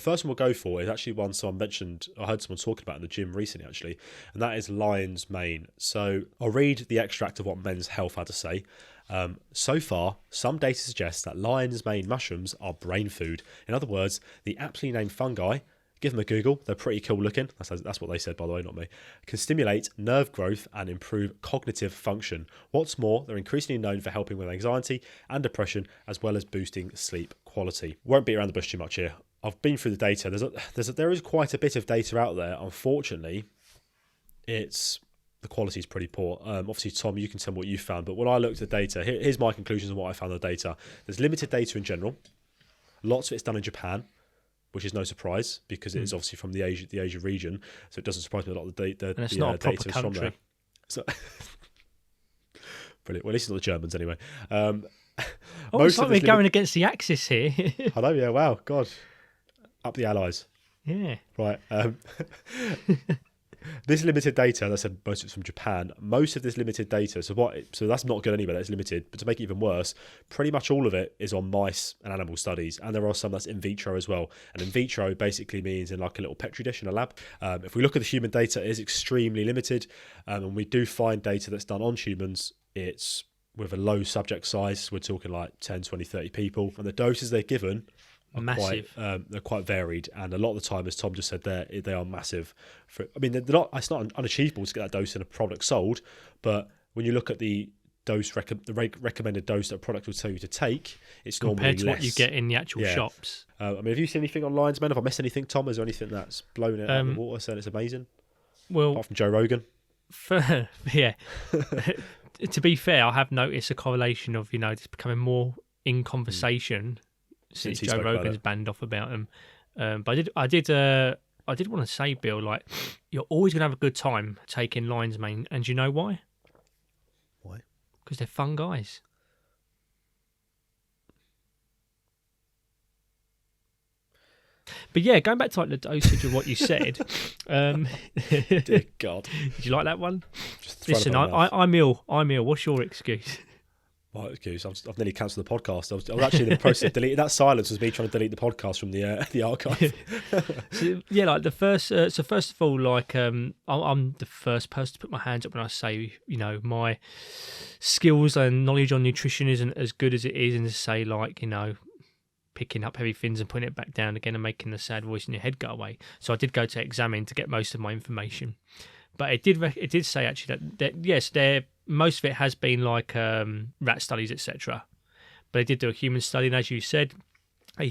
first one we'll go for is actually one someone mentioned, I heard someone talking about in the gym recently actually, and that is lion's mane. So I'll read the extract of what Men's Health had to say. So far, some data suggests that lion's mane mushrooms are brain food. In other words, the aptly named fungi, give them a Google, they're pretty cool looking, that's what they said by the way, not me, can stimulate nerve growth and improve cognitive function. What's more, they're increasingly known for helping with anxiety and depression, as well as boosting sleep quality. Won't beat around the bush too much here. I've been through the data. There is quite a bit of data out there. Unfortunately, the quality is pretty poor. Obviously, Tom, you can tell me what you found, but when I looked at data, here's my conclusions on what I found on the data. There's limited data in general. Lots of it's done in Japan, which is no surprise because it is obviously from the Asia region, so it doesn't surprise me a lot of the data is from there. So, brilliant. Well, at least it's not the Germans anyway. It's like we're going against the Axis here. I know, yeah, wow, God. Up the Allies. Yeah. Right. This limited data, I said most of it's from Japan. Most of this limited data, so that's not good anyway, that's limited. But to make it even worse, pretty much all of it is on mice and animal studies. And there are some that's in vitro as well. And in vitro basically means in like a little petri dish in a lab. If we look at the human data, it is extremely limited. And we do find data that's done on humans. It's with a low subject size. We're talking like 10, 20, 30 people. And the doses they're given massive. They're quite varied, and a lot of the time, as Tom just said, they are massive. It's not unachievable to get that dose in a product sold, but when you look at the dose, recommended dose that a product will tell you to take, it's compared normally to less. What you get in the actual shops. Have you seen anything on lion's mane? Have I missed anything, Tom? Is there anything that's blown it out of the water saying it's amazing? Well, apart from Joe Rogan. Yeah. To be fair, I have noticed a correlation of it's becoming more in conversation. Since Joe Rogan's banned off about them, but I did want to say, Bill, like you're always gonna have a good time taking lion's mane, and do you know why? Why? Because they're fun guys. But yeah, going back to like the dosage of what you said. Dear God, did you like that one? Listen, I'm ill. What's your excuse? My excuse. I've nearly cancelled the podcast. I was actually in the process of deleting. That silence was me trying to delete the podcast from the archive. So, yeah, like the first. So first of all, like I'm the first person to put my hands up when I say, my skills and knowledge on nutrition isn't as good as it is, and to say like, picking up heavy things and putting it back down again and making the sad voice in your head go away. So I did go to Examine to get most of my information, but it did say actually that yes, most of it has been like rat studies, etc. But they did do a human study, and as you said, the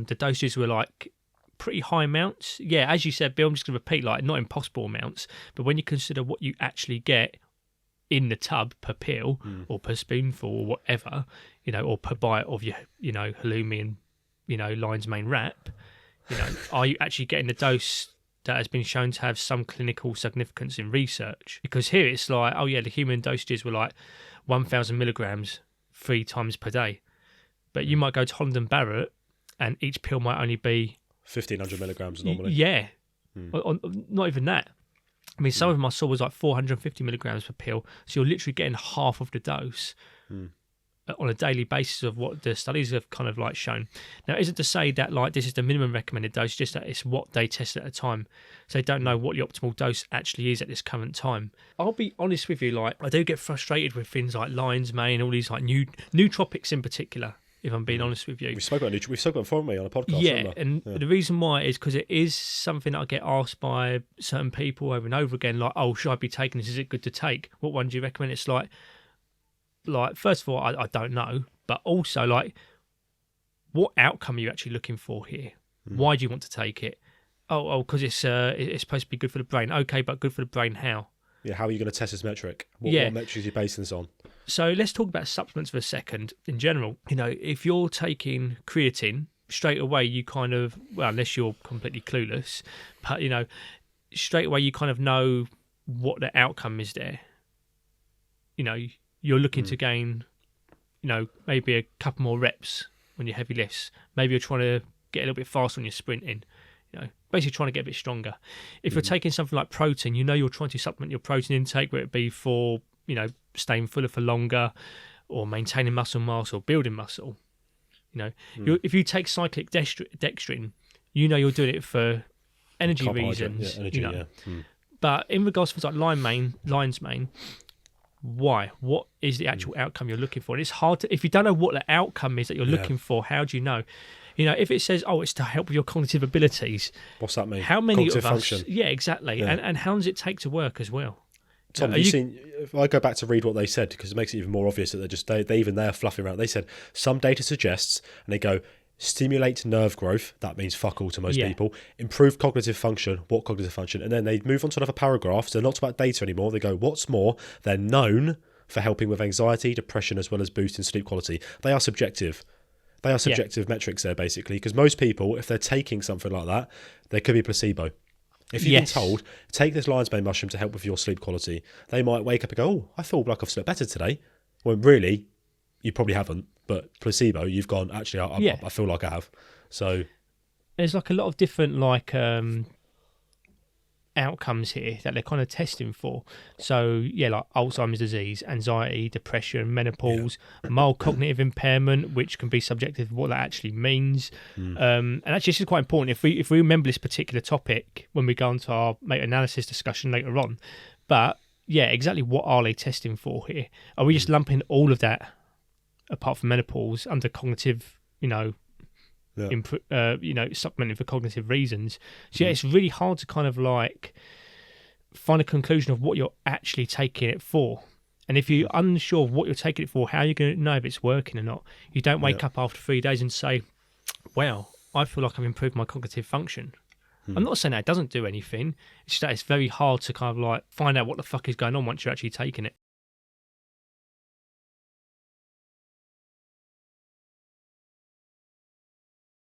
dosages were like pretty high amounts. Yeah, as you said, Bill, I'm just going to repeat, like not impossible amounts, but when you consider what you actually get in the tub per pill or per spoonful or whatever, or per bite of your, halloumi and, lion's mane wrap, are you actually getting the dose that has been shown to have some clinical significance in research? Because here it's like, oh yeah, the human dosages were like 1,000 milligrams 3 times per day. But you might go to Holland and Barrett and each pill might only be 1,500 milligrams normally. Yeah. Not even that. I mean, some of them I saw was like 450 milligrams per pill. So you're literally getting half of the dose on a daily basis of what the studies have kind of like shown. Now, isn't to say that like this is the minimum recommended dose, just that it's what they test at a time. So they don't know what the optimal dose actually is at this current time. I'll be honest with you, like I do get frustrated with things like lion's mane, all these like nootropics in particular, if I'm being honest with you. We've spoken about before on a podcast. Yeah, and the reason why is because it is something that I get asked by certain people over and over again, like, oh, should I be taking this? Is it good to take? What one do you recommend? It's like first of all, I don't know, but also like, what outcome are you actually looking for here? Why do you want to take it? Oh, because it's supposed to be good for the brain. Okay, but good for the brain how? Yeah, how are you going to test this metric? What metrics are you basing this on? So let's talk about supplements for a second. In general, if you're taking creatine, straight away you kind of, well, unless you're completely clueless, but straight away you kind of know what the outcome is there. You're looking to gain, maybe a couple more reps on your heavy lifts. Maybe you're trying to get a little bit faster on your sprinting. Basically trying to get a bit stronger. If you're taking something like protein, you're trying to supplement your protein intake, whether it be for, staying fuller for longer or maintaining muscle mass or building muscle. If you take cyclic dextrin, you know you're doing it for energy Carbohydrate, reasons. yeah, energy, you know. yeah. Mm. But in regards to things like lion's mane, why? What is the actual outcome you're looking for? And it's hard to, if you don't know what the outcome is that you're looking for, how do you know? You know, if it says, oh, it's to help with your cognitive abilities. What's that mean? How many Cognitive of us? function. Yeah, exactly. Yeah. And how does it take to work as well? Tom, have you seen? If I go back to read what they said, because it makes it even more obvious that they're fluffing around. They said some data suggests, and they go, stimulate nerve growth. That means fuck all to most people. Improve cognitive function. What cognitive function? And then they move on to another paragraph. So they're not about data anymore. They go, what's more, they're known for helping with anxiety, depression, as well as boosting sleep quality. They are subjective. They are subjective metrics there, basically, because most people, if they're taking something like that, there could be placebo. If you've been told, take this lion's mane mushroom to help with your sleep quality, they might wake up and go, oh, I feel like I've slept better today. When really, you probably haven't. But placebo, you've gone, actually, I feel like I have. So there's like a lot of different outcomes here that they're kind of testing for. So yeah, like Alzheimer's disease, anxiety, depression, menopause, mild cognitive impairment, which can be subjective of what that actually means. And actually this is quite important if we remember this particular topic when we go into our meta-analysis discussion later on. But yeah, exactly what are they testing for here? Are we just lumping all of that apart from menopause under cognitive, supplementing for cognitive reasons? So yeah, it's really hard to kind of like find a conclusion of what you're actually taking it for. And if you're unsure of what you're taking it for, how are you going to know if it's working or not? You don't wake up after 3 days and say, wow, I feel like I've improved my cognitive function. I'm not saying that it doesn't do anything. It's just that it's very hard to kind of like find out what the fuck is going on once you're actually taking it.